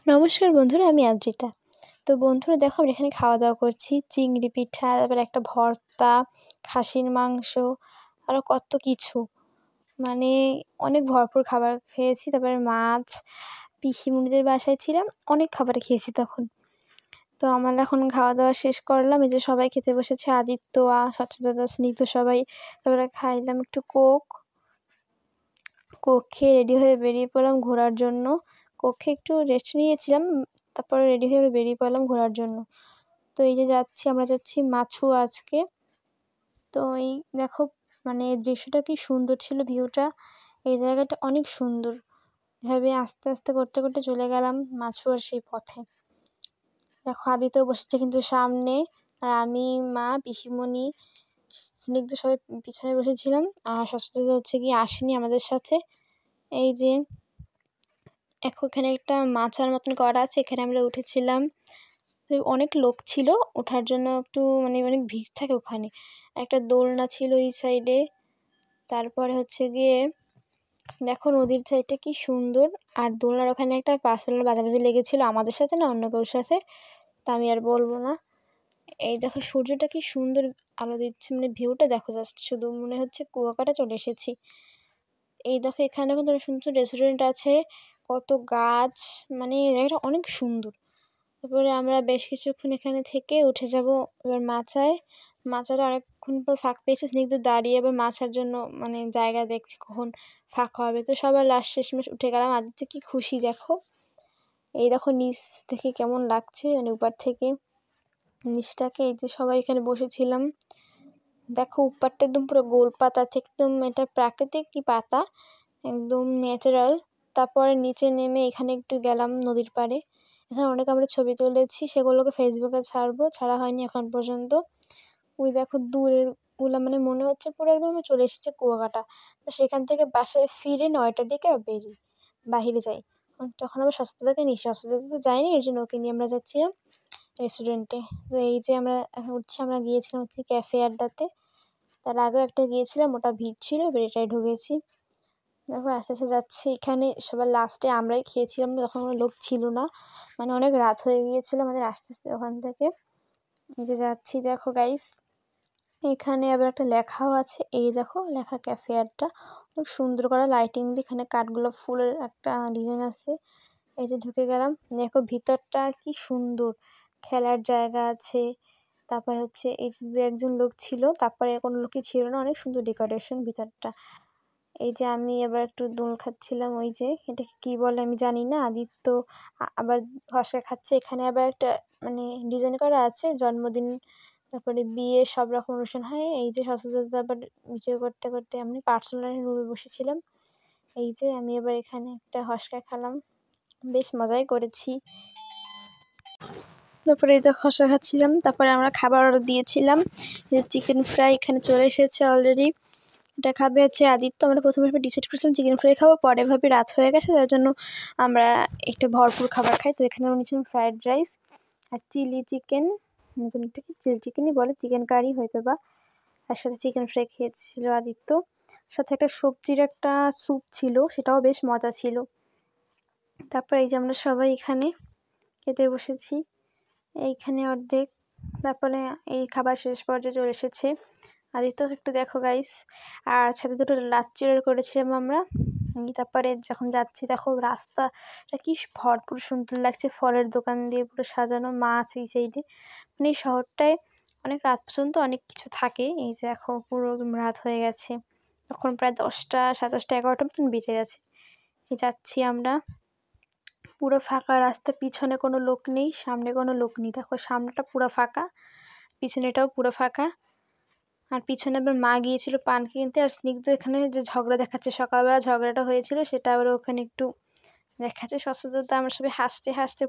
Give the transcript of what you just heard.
নমস্কার বন্ধুরা, আমি আদ্রিতা। তো বন্ধুরা দেখো, আমরা এখানে খাওয়া দাওয়া করছি। চিংড়ি পিঠা, তারপরে একটা ভর্তা, খাসির মাংস, আরও কত কিছু। মানে অনেক ভরপুর খাবার খেয়েছি। তারপরে মাছ, পিসিমণিদের বাসায় ছিলাম, অনেক খাবার খেয়েছি তখন। তো আমরা এখন খাওয়া দাওয়া শেষ করলাম। এই যে সবাই খেতে বসেছে, আদিত্য, স্বচ্ছদাদা, স্নিগ্ধ, সবাই। তারপরে খাইলাম একটু কোক খেয়ে রেডি হয়ে বেরিয়ে পড়লাম ঘোরার জন্য। কক্ষে একটু রেস্ট নিয়েছিলাম, তারপরে রেডি হয়ে বেরিয়ে পড়লাম ঘোরার জন্য। তো এই যে আমরা যাচ্ছি মাছু আজকে। তো এই দেখো, মানে দৃশ্যটা কি সুন্দর ছিল, ভিউটা। এই জায়গাটা অনেক সুন্দর। এভাবে আস্তে আস্তে করতে করতে চলে গেলাম মাছুয়ার সেই পথে। দেখো, আদিত্য বসেছে কিন্তু সামনে, আর আমি, মা, পিসিমণি, স্নিগ্ধ সবাই পিছনে বসেছিলাম। আর স্বচ্ছতা হচ্ছে কি আসেনি আমাদের সাথে। এই যে এখানে একটা মাচার মতন করা আছে, এখানে আমরা উঠেছিলাম। তো অনেক লোক ছিল, ওঠার জন্য একটু অনেক ভিড় থাকে ওখানে। একটা দোলনা ছিল এই সাইডে। তারপরে হচ্ছে গিয়ে দেখো নদীর সাইডটা কি সুন্দর। আর দোলনার ওখানে একটা পার্সোনাল বাজাবাজি লেগেছিল, আমাদের সাথে না, অন্য কারোর সাথে, তা আমি আর বলবো না। এই দেখো সূর্যটা কি সুন্দর আলো দিচ্ছে, ভিউটা দেখো, জাস্ট শুধু মনে হচ্ছে কুয়াকাটা চলে এসেছি। এই দেখো এখানে কিন্তু সুন্দর রেস্টুরেন্ট আছে, কত গাছ, জায়গাটা অনেক সুন্দর। তারপরে আমরা বেশ কিছুক্ষণ এখানে থেকে উঠে যাব এবার মাচায়। মাচাটা অনেকক্ষণ পর ফাঁক পেয়েছে, স্নিগ্ধ দাঁড়িয়ে এবার মাছার জন্য জায়গা দেখছি কখন ফাঁকা হবে। তো সবাই লাস্ট শেষমেশ উঠে গেলাম। আদিত্য কি খুশি দেখো। এই দেখো নিচ থেকে কেমন লাগছে, উপর থেকে নিচটাকে। এই যে সবাই এখানে বসেছিলাম, দেখো উপরটা একদম পুরো গোল পাতা থেকে, একদম এটা প্রাকৃতিক কি পাতা, একদম ন্যাচারাল। তারপরে নিচে নেমে এখানে একটু গেলাম নদীর পাড়ে। এখানে অনেক আমরা ছবি তুলেছি, সেগুলোকে ফেসবুকে ছাড়বো, ছাড়া হয়নি এখন পর্যন্ত। ওই দেখো দূরের গুলা, মনে হচ্ছে পুরো একদম চলে এসেছে কুয়াকাটা। তো সেখান থেকে বাসায় ফিরে 9টার দিকে বাহিরে যাই। তখন আবার স্বচ্ছতাকে নিই, স্বচ্ছতা তো যায়নি, এর জন্য ওকে নিয়ে আমরা যাচ্ছিলাম রেস্টুরেন্টে। তো এই যে আমরা এখন উঠছি, আমরা গিয়েছিলাম হচ্ছে ক্যাফে আড্ডাতে। তার আগেও একটা গিয়েছিলাম, ওটা ভিড় ছিল, এবার এটাই ঢুকেছি। দেখো আস্তে আস্তে যাচ্ছি। এখানে সবার লাস্টে আমরাই খেয়েছিলাম, তখন কোনো লোক ছিল না, অনেক রাত হয়ে গিয়েছিল আমাদের আস্তে আস্তে ওখান থেকে। এই যে যাচ্ছি, দেখো গাইস, এখানে আবার একটা লেখাও আছে, এই দেখো লেখা ক্যাফে আড্ডা। অনেক সুন্দর করে লাইটিং দিয়ে এখানে কাঠগোলাপ ফুলের একটা ডিজাইন আছে। এই যে ঢুকে গেলাম, দেখো ভিতরটা কি সুন্দর, খেলার জায়গা আছে। তারপরে হচ্ছে এই যে 2-1জন লোক ছিল, তারপরে কোনো লোকই ছিল না, অনেক সুন্দর ডেকোরেশন ভিতরটা। এই যে আমি এবার একটু দোল খাচ্ছিলাম, ওই যে এটাকে কী বলে আমি জানি না। আদিত্য আবার ঘষা খাচ্ছে। এখানে আবার একটা ডিজাইন করা আছে, জন্মদিন, তারপরে বিয়ে, সব রকম অনুষ্ঠান হয়। এই যে স্বচ্ছতা আবার ভিডিও করতে করতে আমি পার্সোনাল রুমে বসেছিলাম। এই যে আমি এবার এখানে একটা হসকা খেলাম, বেশ মজাই করেছি। তারপরে এই যে খসা খাচ্ছিলাম। তারপরে আমরা খাবার অর্ডার দিয়েছিলাম, এই যে চিকেন ফ্রাই এখানে চলে এসেছে অলরেডি। এটা খাবে হচ্ছে আদিত্য। আমরা প্রথমে ডিসাইড করেছিলাম চিকেন ফ্রাই খাবো, পরে ভাবি রাত হয়ে গেছে, তার জন্য আমরা একটা ভরপুর খাবার খাই। তো এখানে আমরা নিয়েছিলাম ফ্রায়েড রাইস আর চিলি চিকেন, এটা কি চিলি চিকেনই বলে, চিকেন কারি হয়তো বা। তার সাথে চিকেন ফ্রাই খেয়েছিল আদিত্য, সাথে একটা সবজির একটা স্যুপ ছিল, সেটাও বেশ মজা ছিল। তারপর এই যে আমরা সবাই এখানে খেতে বসেছি, এইখানে অর্ধেক। তারপরে এই খাবার শেষ পর্যায়ে চলে এসেছে। আদিত্য একটু দেখো গাইস, আর সাথে দুটো লাচ্ছি অর্ডার করেছিলাম আমরা। তারপরে যখন যাচ্ছি দেখো রাস্তাটা কি ভরপুর সুন্দর লাগছে, ফলের দোকান দিয়ে পুরো সাজানো, মাছ এই সাইডে। এই শহরটায় অনেক রাত পর্যন্ত অনেক কিছু থাকে। এই যে দেখো পুরো রাত হয়ে গেছে, তখন প্রায় 10টা, 10:30, 11টা মতন বেজে গেছে। যাচ্ছি আমরা, পুরো ফাঁকা রাস্তা, পিছনে কোনো লোক নেই, সামনে কোনো লোক নেই। দেখো সামনেটা পুরো ফাঁকা, পিছনেটাও পুরো ফাঁকা। আর পিছনে আবার মা গিয়েছিল পান কিনতে, আর স্নিগ্ধ এখানে যে ঝগড়া দেখাচ্ছে, সকালবেলা ঝগড়াটা হয়েছিল সেটা আবার ওখানে একটু দেখাচ্ছে। স্বচ্ছতা আমরা সবাই হাসতে হাসতে